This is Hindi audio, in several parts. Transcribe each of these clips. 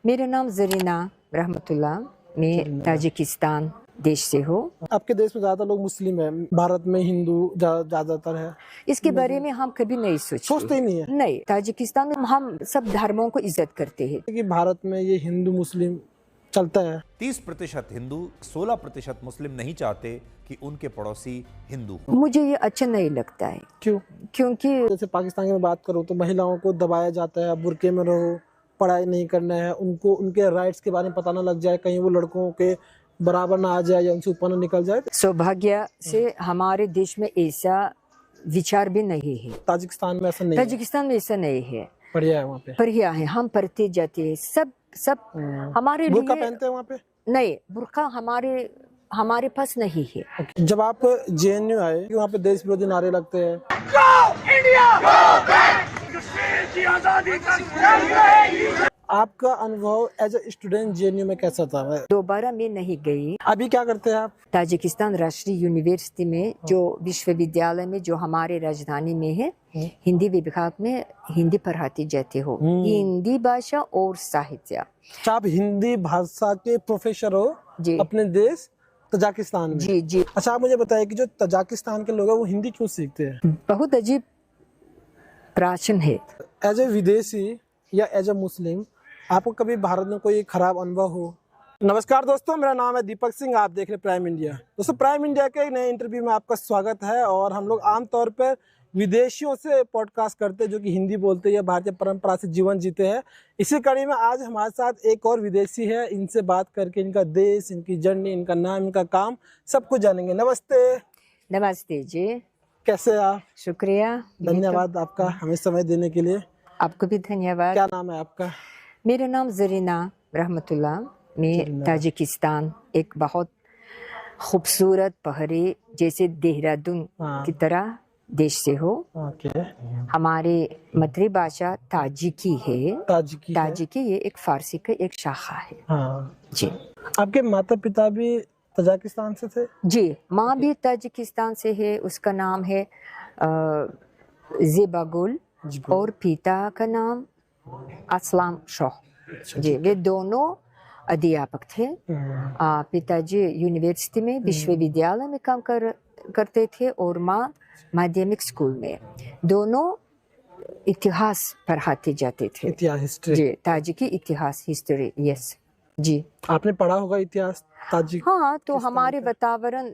मेरा नाम जरीना रहमतुल्लाह, मैं ताजिकिस्तान देश से हूँ। आपके देश में ज्यादा लोग मुस्लिम हैं, भारत में हिंदू ज्यादातर है। इसके बारे में हम कभी नहीं सोचते ही नहीं है नहीं, ताजिकिस्तान में हम सब धर्मों को इज्जत करते हैं। कि भारत में ये हिंदू मुस्लिम चलता है। 30% हिंदू, 16% मुस्लिम नहीं चाहते कि उनके पड़ोसी हिंदू हों। मुझे ये अच्छा नहीं लगता है। क्यों? क्योंकि जैसे पाकिस्तान की मैं बात करूँ तो महिलाओं को दबाया जाता है, बुर्के में रहो, पढ़ाई नहीं करना है, उनको उनके राइट्स के बारे में पता ना लग जाए, कहीं वो लड़कों के बराबर ना आ जाए या उनसे ऊपर ना निकल जाए। सौभाग्य से हमारे देश में ऐसा विचार भी नहीं है। ताजिकिस्तान में ऐसा नहीं ताजिकिस्तान में ऐसा नहीं है। बढ़िया है वहाँ पे। बढ़िया है, हम पढ़ते जाते हैं, सब हमारे लिए। बुर्का पहनते हैं वहाँ पे? नहीं, बुर्का हमारे पास नहीं है। जब आप जेएनयू आए, वहाँ पे देश विरोधी नारे लगते हैं। आपका अनुभव एज ए स्टूडेंट जेएनयू में कैसा था? दोबारा मैं नहीं गई। अभी क्या करते हैं आप? ताजिकिस्तान राष्ट्रीय यूनिवर्सिटी में, जो विश्वविद्यालय में जो हमारे राजधानी में है, हिंदी विभाग में हिंदी पढ़ाती जाती हो। हिंदी भाषा और साहित्य। आप हिंदी भाषा के प्रोफेसर हो जी। अपने देश तजाकिस्तान में? जी जी। अच्छा, आप मुझे बताइए कि जो तजाकिस्तान के लोग हैं वो हिंदी क्यों सीखते हैं? बहुत अजीब प्राचीन है। एज ए विदेशी या एज ए मुस्लिम आपको कभी भारत में कोई खराब अनुभव हो? नमस्कार दोस्तों, मेरा नाम है दीपक सिंह, आप देख रहे हैं प्राइम इंडिया। दोस्तों, प्राइम इंडिया के एक नए इंटरव्यू में आपका स्वागत है। और हम लोग आमतौर पर विदेशियों से पॉडकास्ट करते हैं जो कि हिंदी बोलते हैं या भारतीय परंपरा से जीवन जीते हैं। इसी कड़ी में आज हमारे साथ एक और विदेशी है। इनसे बात करके इनका देश, इनकी जर्नी, इनका नाम, इनका काम सब कुछ जानेंगे। नमस्ते। नमस्ते जी। कैसे आप? शुक्रिया, धन्यवाद आपका हमें समय देने के लिए। आपको भी धन्यवाद। क्या नाम है आपका? मेरा नाम जरीना रहमतुल्लाह, मैं ताजिकिस्तान एक बहुत खूबसूरत पहाड़ी जैसे देहरादून की तरह देश से हो। हमारी मातृभाषा ताजिकी है। ताजिकी ये एक फारसी का एक शाखा है। जी। आपके माता पिता भी तजाकिस्तान से थे? जी, माँ भी ताजिकिस्तान से है। उसका नाम है ज़ेबागुल और पिता का नाम असलाम शाह। जी, वे दोनों अध्यापक थे। पिताजी यूनिवर्सिटी में, विश्वविद्यालय में काम करते थे और माँ माध्यमिक स्कूल में। दोनों इतिहास पढ़ाते जाते थे। इतिहास, हिस्ट्री। जी, ताजिकी इतिहास, हिस्ट्री। यस जी। आपने पढ़ा होगा इतिहास ताजिक? हाँ, तो हमारे वातावरण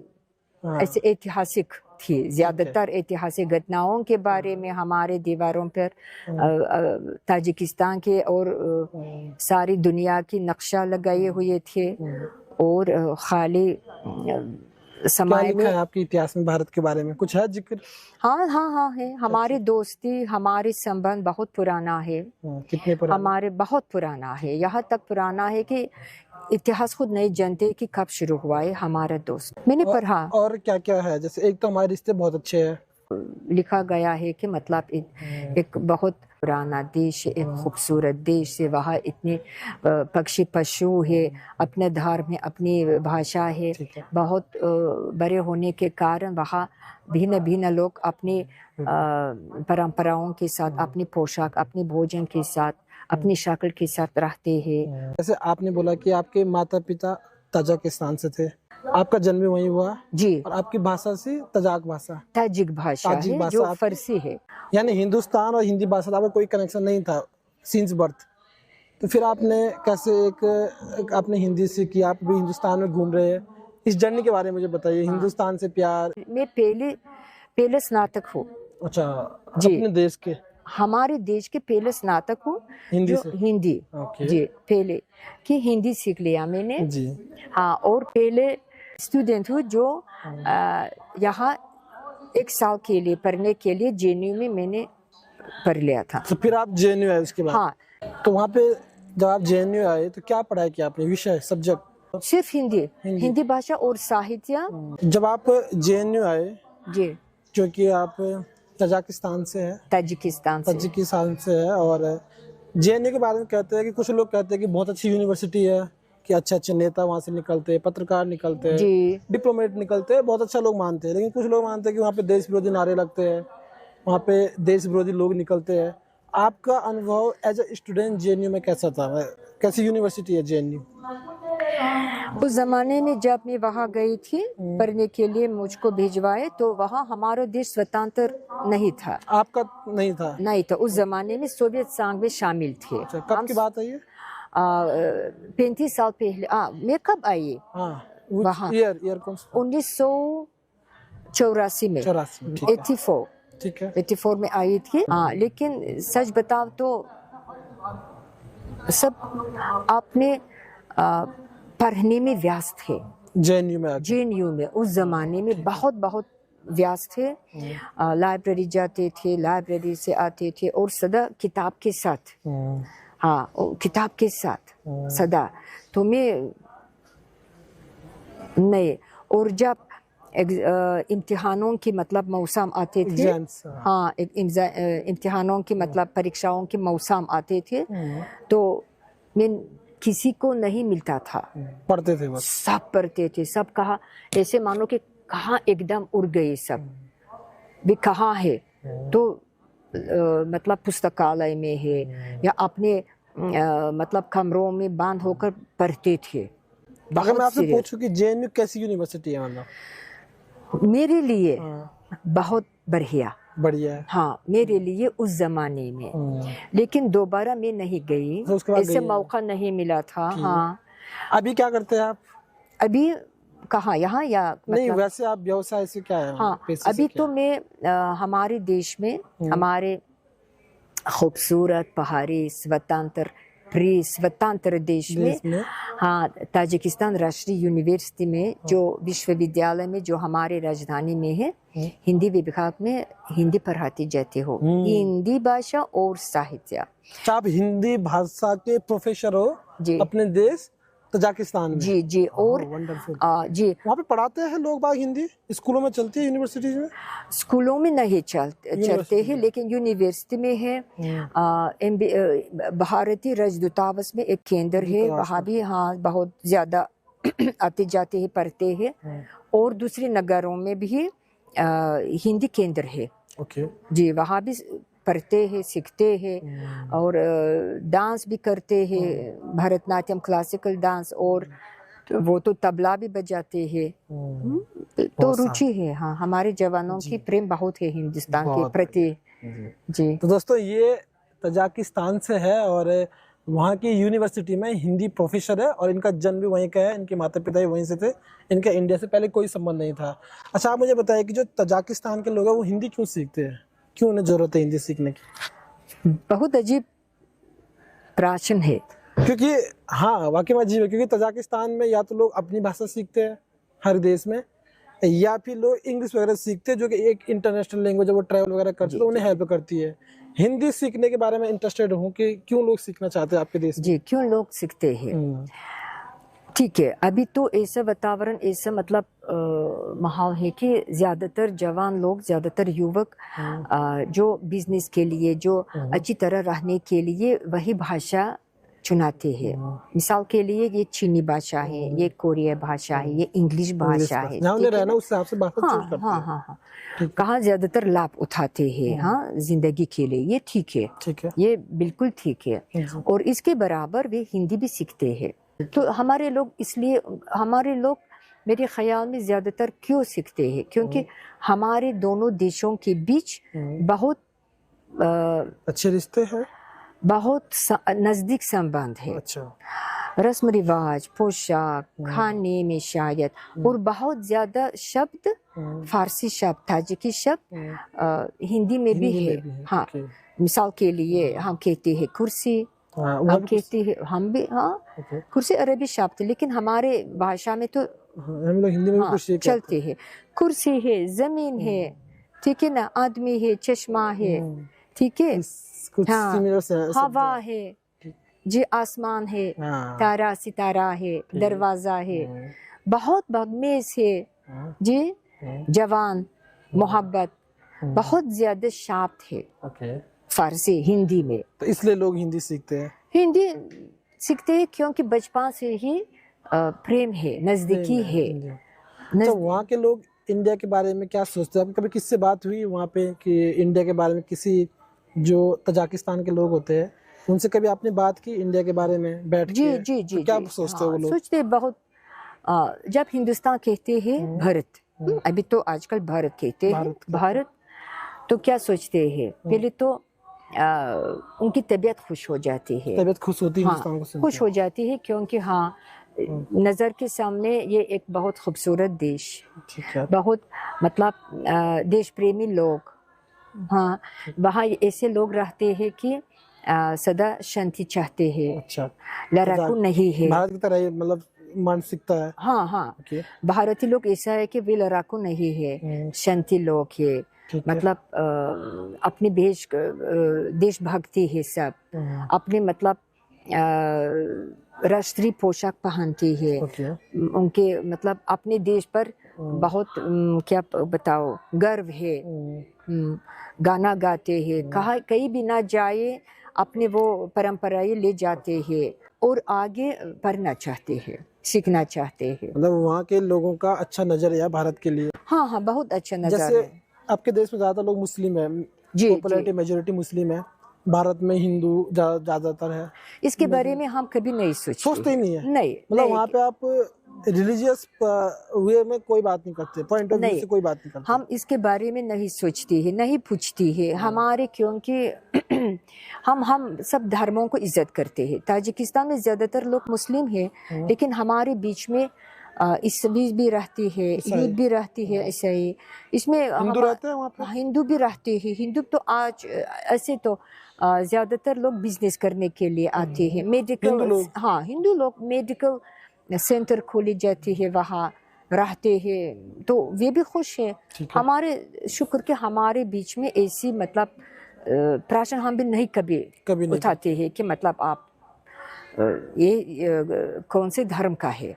ऐसे ऐतिहासिक थी। ज्यादातर ऐतिहासिक घटनाओं के बारे में हमारे दीवारों पर ताजिकिस्तान के और सारी दुनिया की नक्शा लगाए हुए थे। और खाली समय में आपके इतिहास में भारत के बारे में कुछ है जिक्र? हाँ है। हमारी दोस्ती, हमारे संबंध बहुत पुराना है। कितने पुराना? हमारे बहुत पुराना है, यहाँ तक पुराना है कि इतिहास खुद नहीं जानते कि कब शुरू हुआ है हमारा दोस्त। मैंने पढ़ा। और क्या क्या है? जैसे एक तो हमारे रिश्ते बहुत अच्छे हैं, लिखा गया है कि मतलब एक बहुत पुराना देश, एक खूबसूरत देश है। वहाँ इतने पक्षी पशु है, अपने धर्म में अपनी भाषा है। बहुत बड़े होने के कारण वहाँ भिन्न भिन्न लोग अपनी परंपराओं के साथ, अपनी पोशाक, अपने भोजन के साथ, अपनी शक्ल के साथ रहते हैं। जैसे आपने बोला कि आपके माता पिता तजाकिस्तान से थे, आपका जन्म भी वहीं हुआ जी। और आपकी भाषा से ताजिक भाषा है, जो फारसी है। यानी हिंदुस्तान और हिंदी भाषा का कोई कनेक्शन नहीं था सिंस बर्थ। तो फिर आपने कैसे एक आपने हिंदी सीखी, आप भी हिंदुस्तान में घूम रहे हैं, इस जर्नी के बारे में मुझे बताइए। हिंदुस्तान से प्यार। मैं पहले स्नातक हूँ। अच्छा जी। अपने देश के, हमारे देश के पहले स्नातक हूँ हिंदी जी। पहले कि हिंदी सीख लिया मैंने जी। हाँ, और पहले स्टूडेंट हूँ जो यहाँ 1 साल के लिए पढ़ने के लिए जेएनयू में मैंने पढ़ लिया था। तो फिर आप जेएनयू आए उसके बाद? हाँ। तो वहाँ पे जब आप जेएनयू आए तो क्या पढ़ाई किया आपने? विषय, सब्जेक्ट? सिर्फ हिंदी भाषा और साहित्य। जब आप जेएनयू आए जी, जो कि आप ताजिकिस्तान से है? ताजिकिस्तान से है। और जेएनयू के बारे में कहते हैं कि कुछ लोग कहते हैं कि बहुत अच्छी यूनिवर्सिटी है, कि अच्छे अच्छे नेता वहाँ से निकलते हैं, पत्रकार निकलते हैं, डिप्लोमेट निकलते हैं, बहुत अच्छा लोग मानते हैं। लेकिन कुछ लोग मानते हैं कि वहाँ पे देश विरोधी नारे लगते हैं, वहाँ पे देश विरोधी लोग निकलते हैं। आपका अनुभव एज ए स्टूडेंट जेएनयू में कैसा था? कैसी यूनिवर्सिटी है जेएनयू? उस जमाने में जब मैं वहाँ गई थी पढ़ने के लिए, मुझको भिजवाए, तो वहाँ हमारा देश स्वतंत्र नहीं था। आपका नहीं था? नहीं था, उस जमाने में सोवियत संघ में शामिल थे। अच्छा, कब की बात है ये? 35 साल पहले। मैं कब आई? हाँ, वहाँ ईयर कौन सा? 1984 में। 84 में, ठीक है। 84 ठीक है। 84 में आई थी। लेकिन सच बताओ तो सब अपने पढ़ने में व्यस्त थे। जेएनयू में? जेएनयू में उस जमाने में बहुत व्यस्त थे। लाइब्रेरी जाते थे, लाइब्रेरी से आते थे और सदा किताब के साथ। किताब के साथ सदा। तो मैं नहीं, और जब इम्तिहानों की मतलब मौसम आते थे, इम्तिहानों की मतलब परीक्षाओं के मौसम आते थे, तो मैं किसी को नहीं मिलता था। पढ़ते थे बस? सब पढ़ते थे, सब कहा ऐसे मानो कि कहाँ एकदम उड़ गए सब भी, कहाँ है? तो मतलब पुस्तकालय में है या अपने मतलब कमरों में बंद होकर पढ़ते थे। अगर मैं आपसे पूछूं कि जेएनयू कैसी यूनिवर्सिटी है, मतलब मेरे लिए बहुत बढ़िया है। हाँ, मेरे लिए उस जमाने में। लेकिन दोबारा मैं नहीं गई, तो ऐसे मौका नहीं मिला था। हाँ। अभी क्या करते हैं आप? अभी कहाँ, यहाँ या नहीं, वैसे आप व्यवसाय से क्या है? हाँ, अभी तो मैं हमारे देश में, हमारे खूबसूरत पहाड़ी स्वतंत्र देश में, हाँ, ताजिकिस्तान राष्ट्रीय यूनिवर्सिटी में, जो विश्वविद्यालय में, जो हमारे राजधानी में है, हिंदी विभाग में हिंदी पढ़ाती जाती हो, हिंदी भाषा और साहित्य। आप हिंदी भाषा के प्रोफेसर हो जी, अपने देश तजाकिस्तान में? जी। और जी, वहाँ पे पढ़ाते हैं लोग बाग हिंदी? स्कूलों में चलती है यूनिवर्सिटीज में? स्कूलों में नहीं चलते हैं, लेकिन यूनिवर्सिटी में है। भारतीय राजदूतावास में एक केंद्र है, वहाँ भी हाँ बहुत ज्यादा आते जाते हैं, पढ़ते हैं। और दूसरे नगरों में भी हिंदी केंद्र है। जी, वहाँ भी पढ़ते हैं, सीखते हैं और डांस भी करते हैं, भरतनाट्यम, क्लासिकल डांस, और वो तो तबला भी बजाते हैं। तो रुचि है। हाँ, हमारे जवानों की प्रेम बहुत है हिंदुस्तान के प्रति। जी। तो दोस्तों, ये तजाकिस्तान से है और वहाँ की यूनिवर्सिटी में हिंदी प्रोफेसर है और इनका जन्म भी वहीं का है, इनके माता पिता भी वहीं से थे, इनका इंडिया से पहले कोई संबंध नहीं था। अच्छा, आप मुझे बताइए कि जो तजाकिस्तान के लोग हैं वो हिंदी क्यों सीखते हैं? क्यों उन्हें जरूरत है हिंदी सीखने की? बहुत अजीब प्राचीन है। क्योंकि हाँ, वाकई में अजीब है, क्योंकि तजाकिस्तान में या तो लोग अपनी भाषा सीखते हैं हर देश में, या फिर लोग इंग्लिश वगैरह सीखते हैं, जो कि एक इंटरनेशनल लैंग्वेज है, वो ट्रैवल वगैरह करते हैं तो उन्हें हेल्प करती है। हिंदी सीखने के बारे में इंटरेस्टेड हूँ कि क्यों लोग सीखना चाहते हैं आपके देश में? जी, क्यों लोग सीखते हैं? ठीक है, अभी तो ऐसा वातावरण, ऐसा मतलब माहौल है कि ज्यादातर जवान लोग, ज्यादातर युवक जो बिजनेस के लिए, जो अच्छी तरह रहने के लिए वही भाषा चुनाते हैं। मिसाल के लिए ये चीनी भाषा है, ये कोरिया भाषा है, ये इंग्लिश भाषा है। हाँ, कहाँ ज्यादातर लाभ उठाते हैं हाँ जिंदगी के लिए, ये ठीक है, ये बिल्कुल ठीक है। और इसके बराबर वे हिंदी भी सीखते हैं। तो हमारे लोग मेरे ख्याल में ज्यादातर क्यों सीखते हैं? क्योंकि हमारे दोनों देशों के बीच बहुत अच्छे रिश्ते हैं, बहुत नजदीक संबंध है। अच्छा। रस्म रिवाज, पोशाक, खाने में शायद, और बहुत ज्यादा शब्द, फारसी शब्द, ताजिकी शब्द हिंदी में भी है। हाँ, मिसाल के लिए हम कहते हैं कुर्सी, हम कहते हैं, हम भी हाँ कुर्सी अरबी शब्द, लेकिन हमारे भाषा में तो हम लोग हिंदी में हाँ, चलते हैं। कुर्सी है, जमीन है, ठीक है ना, आदमी है, चश्मा है, ठीक है, हाँ, हवा है जी, आसमान है, तारा सितारा है, दरवाजा है, बहुत मेज है जी, जवान, मोहब्बत, बहुत ज्यादा शब्द है फारसी हिंदी में। तो इसलिए लोग हिंदी सीखते हैं। हिंदी सीखते हैं क्योंकि बचपन से ही प्रेम है, नजदीकी है। तो वहाँ के लोग इंडिया के बारे में क्या सोचते हैं? कभी किससे बात हुई वहाँ पे कि इंडिया के बारे में किसी जो तजाकिस्तान के लोग होते हैं, उनसे कभी आपने बात की इंडिया के बारे में बैठ जी के? जी जी तो क्या जी, सोचते हैं वो लोग? सोचते बहुत। जब हिंदुस्तान कहते हैं भारत, अभी तो आजकल भारत कहते हैं भारत, तो क्या सोचते हैं? पहले तो उनकी तबीयत खुश हो जाती है, तबीयत खुश होती है हाँ, हिंदुस्तान को सुन खुश के? हो जाती है, क्योंकि हाँ, नज़र के सामने ये एक बहुत खूबसूरत देश, ठीक है। बहुत मतलब देश प्रेमी लोग, हाँ, वहाँ ऐसे लोग रहते हैं कि सदा शांति चाहते हैं, अच्छा, लड़ाकू नहीं है। भारत की तरह ही मतलब मानसिकता है। हाँ हाँ, ओके, भारतीय लोग ऐसा है कि वे लड़ाकू नहीं है, शांति लोग है, ठीक है। मतलब अपनी देशभक्ति है सब, अपने मतलब राष्ट्रीय पोशाक पहनती है, ओके, उनके मतलब अपने देश पर बहुत क्या बताओ गर्व है, गाना गाते हैं, कहाँ कहीं भी ना जाए अपने वो परंपराएं ले जाते हैं और आगे पढ़ना चाहते हैं, सीखना चाहते हैं। मतलब वहाँ के लोगों का अच्छा नजरिया भारत के लिए। हाँ हाँ, बहुत अच्छा नज़ारा जैसे है। आपके देश में ज्यादातर लोग मुस्लिम है, जी पॉपुलैरिटी मेजोरिटी मुस्लिम है, भारत में हिंदू ज्यादातर है। इसके बारे में हम कभी नहीं सोचते ही नहीं है? नहीं मतलब नहीं, वहाँ पे आप रिलीजियस वे में कोई बात नहीं करते, पॉइंट ऑफ व्यू नहीं, से कोई बात नहीं करते? हम इसके बारे में नहीं सोचती है, नहीं पूछती है हमारे, क्योंकि हम सब धर्मों को इज्जत करते हैं। ताजिकिस्तान में ज्यादातर लोग मुस्लिम हैं, लेकिन हमारे बीच में ईसाई भी रहती है, ईद भी रहती है, ईसाई, इसमें हिंदू रहते हैं वहाँ पे? हिंदू भी रहते हैं। हिंदू तो आज ऐसे तो ज्यादातर लोग बिजनेस करने के लिए आते हैं, मेडिकल, हाँ, हिंदू लोग मेडिकल सेंटर खोली जाती है, वहाँ रहते हैं, तो वे भी खुश है। हमारे शुक्र के हमारे बीच में ऐसी मतलब प्रश्न हम भी नहीं कभी उठाते हैं कि मतलब आप ये कौन से धर्म का है,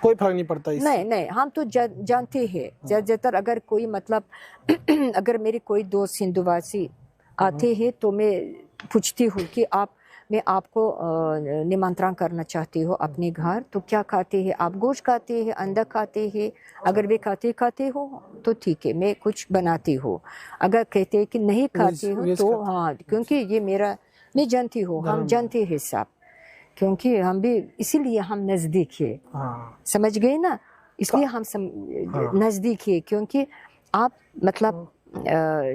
कोई फर्क नहीं पड़ता इससे? नहीं नहीं, हम तो जानते हैं ज्यादातर। अगर कोई मतलब अगर मेरे कोई दोस्त हिंदूवासी आते हैं तो मैं पूछती हूँ कि मैं आपको निमंत्रण करना चाहती हूँ अपने घर, तो क्या खाते हैं आप? गोश्त खाते हैं, अंडा खाते हैं? अगर वे खाते हो तो ठीक है, मैं कुछ बनाती हूँ। अगर कहते हैं कि नहीं खाते हो तो हाँ, क्योंकि ये मैं जानती हूँ, हम जानते हैं सब, क्योंकि हम भी इसीलिए हम नजदीक है। समझ गए ना? इसलिए हम नजदीक है, क्योंकि आप मतलब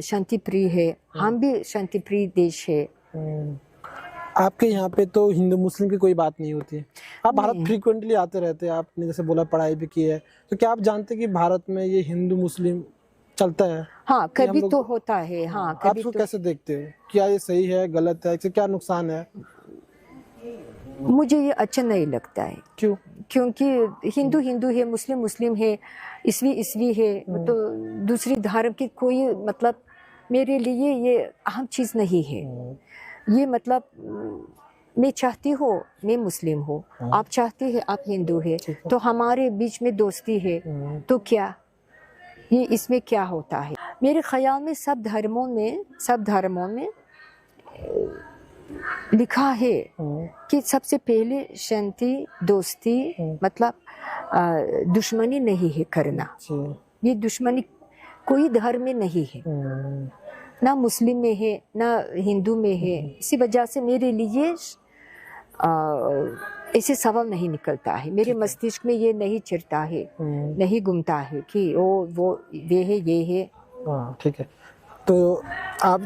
शांति प्रिय है, हम भी शांति प्रिय देश है। आपके यहाँ पे तो हिंदू मुस्लिम की कोई बात नहीं होती? आप भारत फ्रीक्वेंटली आते रहते हैं, आपने जैसे बोला पढ़ाई भी की है, तो क्या आप जानते हैं कि भारत में ये हिंदू मुस्लिम चलता है? हाँ, कभी तो होता है। हाँ, आप इसको कैसे देखते हो? क्या ये सही है, गलत है, इससे क्या नुकसान है? मुझे ये अच्छा नहीं लगता है। क्यों? क्योंकि हिंदू हिंदू है, मुस्लिम मुस्लिम है, ईसाई है, तो दूसरी धर्म की कोई मतलब मेरे लिए ये अहम चीज़ नहीं है। ये मतलब मैं चाहती हूँ मैं मुस्लिम हूँ, आप चाहते हैं आप हिंदू है, तो हमारे बीच में दोस्ती है, तो क्या ये इसमें क्या होता है? मेरे ख्याल में सब धर्मों में लिखा है कि सबसे पहले शांति, दोस्ती, मतलब दुश्मनी नहीं है करना। ये दुश्मनी कोई धर्म में नहीं है, ना मुस्लिम में है ना हिंदू में है। इसी वजह से मेरे लिए ऐसे सवाल नहीं निकलता है, मेरे मस्तिष्क में ये नहीं चिरता है, नहीं घूमता है कि वो ये है ये है। ठीक है, तो आप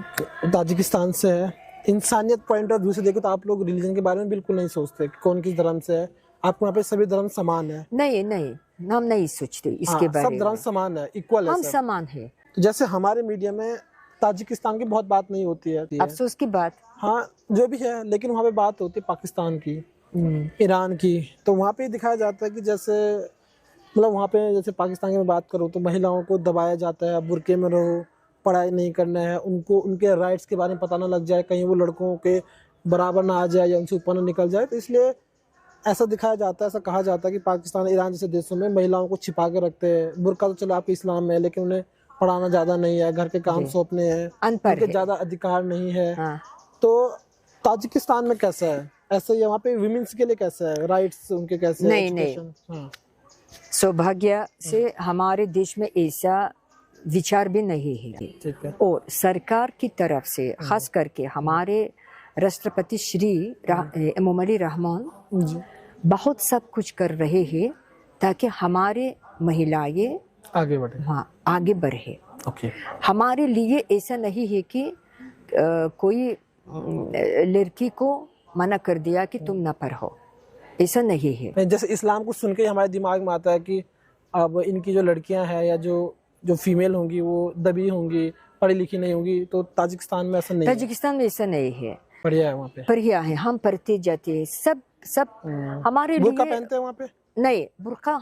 ताजिकिस्तान से है, इंसानियत पॉइंट ऑफ व्यू से देखें तो आप लोग रिलीजन के बारे में बिल्कुल नहीं सोचते कौन किस धर्म से है? आपको यहाँ पे सभी धर्म समान है? नहीं नहीं, हम नहीं सोचते इसके बारे में। सब धर्म समान है, इक्वल है, हम समान है। तो जैसे हमारे मीडिया में ताजिकिस्तान की बहुत बात नहीं होती है, अफसोस की बात। हाँ, जो भी है, लेकिन वहाँ पे बात होती है पाकिस्तान की, ईरान की, तो वहाँ पे दिखाया जाता है कि जैसे मतलब वहाँ पे जैसे पाकिस्तान की मैं बात करूँ तो महिलाओं को दबाया जाता है, बुर्के में रहो, पढ़ाई नहीं करना है, उनको उनके राइट्स के बारे में पता ना लग जाए, कहीं वो लड़कों के बराबर ना आ जाए या उनसे ऊपर ना निकल जाए, तो इसलिए ऐसा दिखाया जाता है, ऐसा कहा जाता है कि पाकिस्तान, ईरान जैसे देशों में महिलाओं को छिपा के रखते हैं। बुर्का तो चलो आपके इस्लाम में है, लेकिन उन्हें पढ़ाना ज़्यादा नहीं है, घर के काम सौंपने हैं, उनके ज़्यादा अधिकार नहीं है। तो ताजिकिस्तान में कैसा है? ऐसा ही वहाँ पे विमेंस के लिए कैसा है, राइट्स उनके कैसे हैं? नहीं, सौभाग्य से हमारे देश में ऐसा विचार भी नहीं है। ठीक है। और सरकार की तरफ से खास करके हमारे राष्ट्रपति श्री मोहम्मद रहमान जी। बहुत सब कुछ कर रहे हैं ताकि हमारे महिलाएं आगे बढ़े। हाँ आगे बढ़े। ओके। हमारे लिए ऐसा नहीं है कि कोई लड़की को मना कर दिया कि तुम ना पढ़ो, ऐसा नहीं है। जैसे इस्लाम को सुन के हमारे दिमाग में आता है कि अब इनकी जो लड़कियां हैं या जो फीमेल होंगी वो दबी होंगी, पढ़ी लिखी नहीं होंगी, तो ताजिकिस्तान में ऐसा नहीं है। ताजिकिस्तान में ऐसा नहीं है, बढ़िया है वहाँ पे। बढ़िया है, हम पढ़ते जाते हैं सब हमारे बुर्का लिए। पहनते हैं वहाँ पे? नहीं, बुर्का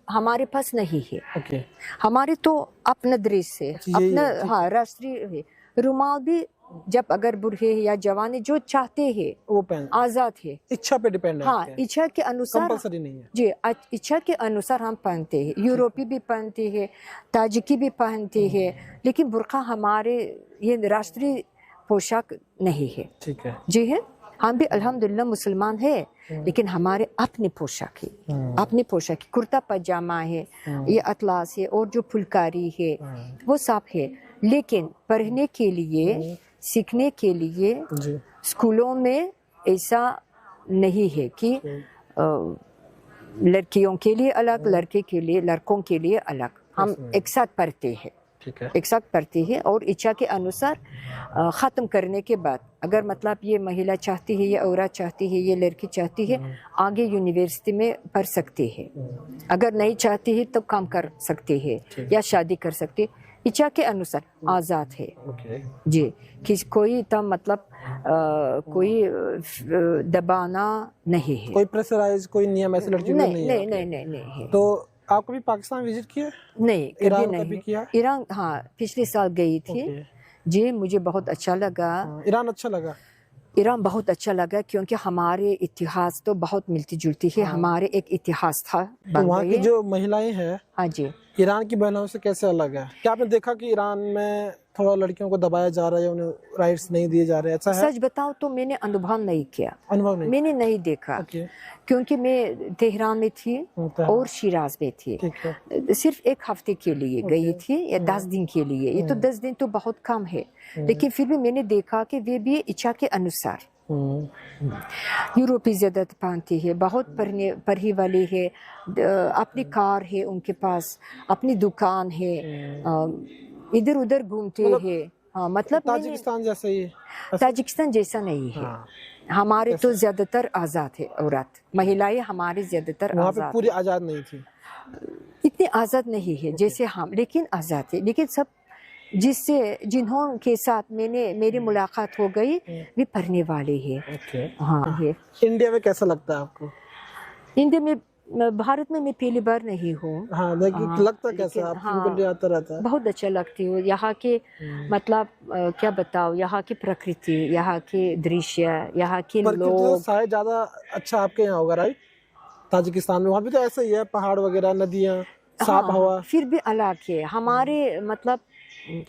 हमारे पास नहीं है। ओके। हमारे तो अपना ड्रेस है, अच्छा, यही अपना है, ठीक। हाँ राष्ट्रीय है। रुमाल भी जब अगर बूढ़े या जवानी जो चाहते हैं वो पहन, आजाद है। इच्छा पे डिपेंड है। हाँ, इच्छा के अनुसार कंपलसरी नहीं है। जी, इच्छा के अनुसार हम पहनते हैं। यूरोपी भी पहनते हैं, ताजिकी भी पहनते हैं, लेकिन बुर्का हमारे ये राष्ट्रीय पोशाक नहीं है। ठीक है। जी है, हम भी अल्हम्दुलिल्लाह मुसलमान है, लेकिन हमारे अपने पोशाक है, अपने पोशाक, कुर्ता पजामा है, ये अतलास है और जो फुलकारी है वो सब है। लेकिन पढ़ने के लिए, सीखने के लिए जी। स्कूलों में ऐसा नहीं है कि लड़कियों के लिए अलग, लड़के के लिए, लड़कों के लिए अलग। हम एक साथ पढ़ते हैं, ठीक है। एक साथ पढ़ते हैं और इच्छा के अनुसार ख़त्म करने के बाद अगर मतलब ये महिला चाहती है, ये औरत चाहती है, ये लड़की चाहती है आगे यूनिवर्सिटी में पढ़ सकती है। अगर नहीं चाहती है तो काम कर सकती है या शादी कर सकती है, इच्छा के अनुसार आज़ाद है। ओके। जी, कि कोई तब मतलब कोई दबाना नहीं है, कोई प्रेशराइज, कोई नियम ऐसे लड़कियों के लिए नहीं नहीं नहीं है। नहीं नहीं है। तो आप कभी पाकिस्तान विजिट किए? नहीं, कभी ईरान नहीं। कभी किया? ईरान हाँ पिछले साल गई थी। ओके। जी, मुझे बहुत अच्छा लगा। ईरान अच्छा लगा? ईरान बहुत अच्छा लगा क्योंकि हमारे इतिहास तो बहुत मिलती जुलती है। हमारे एक इतिहास था तो वहाँ की बन गई। जो महिलाएं हैं हाँ जी, ईरान की महिलाओं से कैसे अलग है? क्या आपने देखा कि ईरान में थोड़ा लड़कियों को दबाया जा रहा है, उन्हें राइट्स नहीं दिए जा रहे, ऐसा है? सच बताओ तो मैंने अनुभव नहीं किया, अनुभव नहीं? मैंने नहीं देखा। ओके। क्योंकि मैं तेहरान में थी होता है। और शिराज में थी। ठीक है। सिर्फ एक हफ्ते के लिए गई थी या 10 दिन के लिए। ये तो 10 दिन तो बहुत कम है, लेकिन फिर भी मैंने देखा कि वे भी इच्छा के अनुसार यूरोपी ज्यादा पहनती है, बहुत पढ़ी वाली है, अपनी कार है उनके पास, अपनी दुकान है, इधर उधर घूमते हैं। हाँ, मतलब ताजिकिस्तान जैसे ही है? ताजिकिस्तान जैसा नहीं है। हाँ। हमारे तो ज्यादातर आजाद है औरत, महिलाएं हमारी ज्यादातर वहाँ पे आजाद, पूरी आजाद नहीं थी? इतनी आजाद नहीं है जैसे हम, लेकिन आजाद है। लेकिन सब जिन्हों के साथ मेरी मुलाकात हो गई वे पढ़ने वाले हैं। ओके। हाँ है। इंडिया में कैसा लगता है आपको? इंडिया में, भारत में मैं पहली बार नहीं हूँ। हाँ, लेकिन लगता कैसा? आप हाँ, आता रहता है? बहुत अच्छा लगती हूँ। यहाँ के मतलब क्या बताओ, यहाँ की प्रकृति, यहाँ के दृश्य, यहाँ के प्रकृति तो लोग। शायद ज्यादा अच्छा आपके यहाँ होगा, राइट? ताजिकिस्तान में वहाँ भी तो ऐसा ही है, पहाड़ वगैरह, नदियाँ, साफ हाँ, हवा। फिर भी अलग है हमारे, मतलब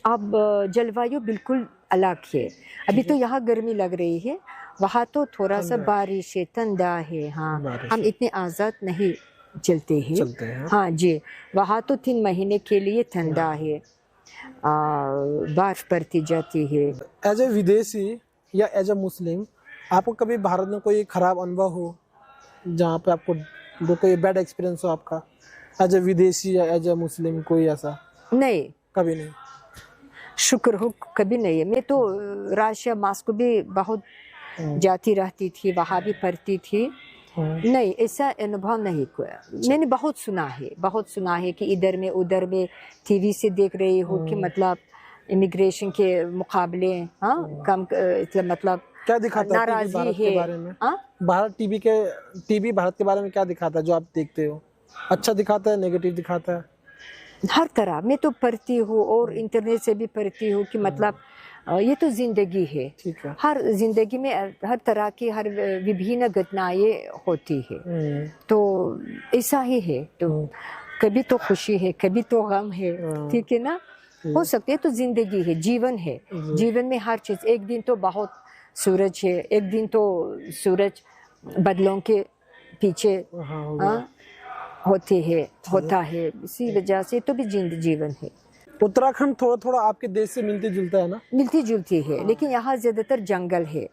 अब जलवायु बिल्कुल अलग है। अभी तो यहाँ गर्मी लग रही है, वहाँ तो थोड़ा सा बारिश है, ठंडा है। हाँ, बारिश हम इतने आज़ाद नहीं चलते हैं। हाँ जी, वहाँ तो 3 महीने के लिए ठंडा है, बर्फ पड़ती जाती है। एज ए विदेशी या एज ए मुस्लिम, आपको कभी भारत में कोई खराब अनुभव हो जहाँ पे आपको जो कोई बैड एक्सपीरियंस हो आपका, एज ए विदेशी या एज ए मुस्लिम? कोई ऐसा? नहीं, कभी नहीं? शुक्र हो कभी नहीं। मैं तो रशिया, मॉस्को भी बहुत जाती रहती थी, वहाँ भी पढ़ती थी। नहीं, ऐसा अनुभव नहीं हुआ। मैंने बहुत सुना है कि इधर में उधर में टीवी से देख रही हूँ कि मतलब इमिग्रेशन के मुकाबले हाँ कम, मतलब क्या दिखाता है नाराजी भारत है के बारे में? हाँ? भारत टीवी भारत के बारे में क्या दिखाता है जो आप देखते हो? अच्छा दिखाता है, नेगेटिव दिखाता है? हर तरह मैं तो पढ़ती हूँ और इंटरनेट से भी पढ़ती हूँ कि मतलब ये तो जिंदगी है। ठीक है। हर जिंदगी में हर तरह की हर विभिन्न घटनाएं होती है, तो ऐसा ही है। तो कभी तो खुशी है, कभी तो गम है, ठीक है ना? हो सकते है, तो जिंदगी है, जीवन है। जीवन में हर चीज, एक दिन तो बहुत सूरज है, एक दिन तो सूरज बादलों के पीछे होता है, इसी वजह से तो भी जीवन है। उत्तराखंड थोड़ा थोड़ा आपके देश से मिलती जुलता है ना? मिलती जुलती है, लेकिन यहाँ ज्यादातर जंगल है।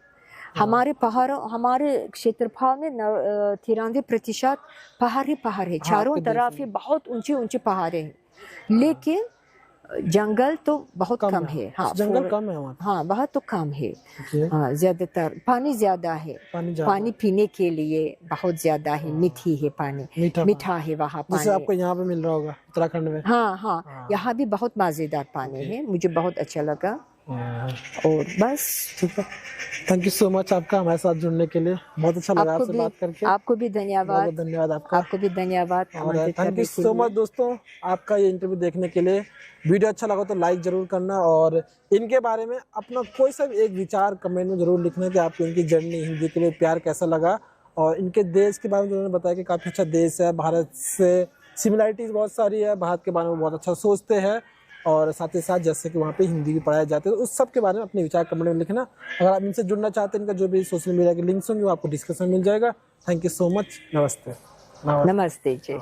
हमारे पहाड़ों, हमारे क्षेत्रफल में 93% पहाड़ ही पहाड़ है, चारों आपके देश तरफ ही बहुत ऊंचे ऊंचे पहाड़े हैं, लेकिन जंगल तो बहुत कम है। हाँ, जंगल कम है वहाँ पे। हाँ, बहुत तो कम है। Okay. हाँ, ज्यादातर पानी ज्यादा है। पानी ज्यादा। पानी पीने के लिए बहुत ज्यादा है, मीठी है पानी, मीठा है वहाँ जैसे पानी। आपको यहाँ पे मिल रहा होगा उत्तराखंड में। हाँ हाँ, यहाँ भी बहुत मजेदार पानी है, मुझे बहुत अच्छा लगा। और बस ठीक है। थैंक यू सो मच आपका हमारे साथ जुड़ने के लिए, बहुत अच्छा लगा आपसे बात करके। आपको भी धन्यवाद। बहुत धन्यवाद आपका। आपको भी धन्यवाद। और थैंक यू सो मच दोस्तों आपका ये इंटरव्यू देखने के लिए। वीडियो अच्छा लगा तो लाइक जरूर करना, और इनके बारे में अपना कोई सा भी एक विचार कमेंट में जरूर लिखना कि आपको इनकी जर्नी हिंदी के लिए प्यार कैसा लगा, और इनके देश के बारे में उन्होंने बताया कि काफ़ी अच्छा देश है, भारत से सिमिलरिटीज़ बहुत सारी है, भारत के बारे में बहुत अच्छा सोचते हैं, और साथ ही साथ जैसे कि वहाँ पे हिंदी भी पढ़ाई जाती है, तो उस सब के बारे में अपने विचार कमेंट में लिखना। अगर आप इनसे जुड़ना चाहते हैं, इनका जो भी सोशल मीडिया के लिंक्स होंगे वो आपको डिस्क्रिप्शन में मिल जाएगा। Thank you so much. नमस्ते। नमस्ते जी।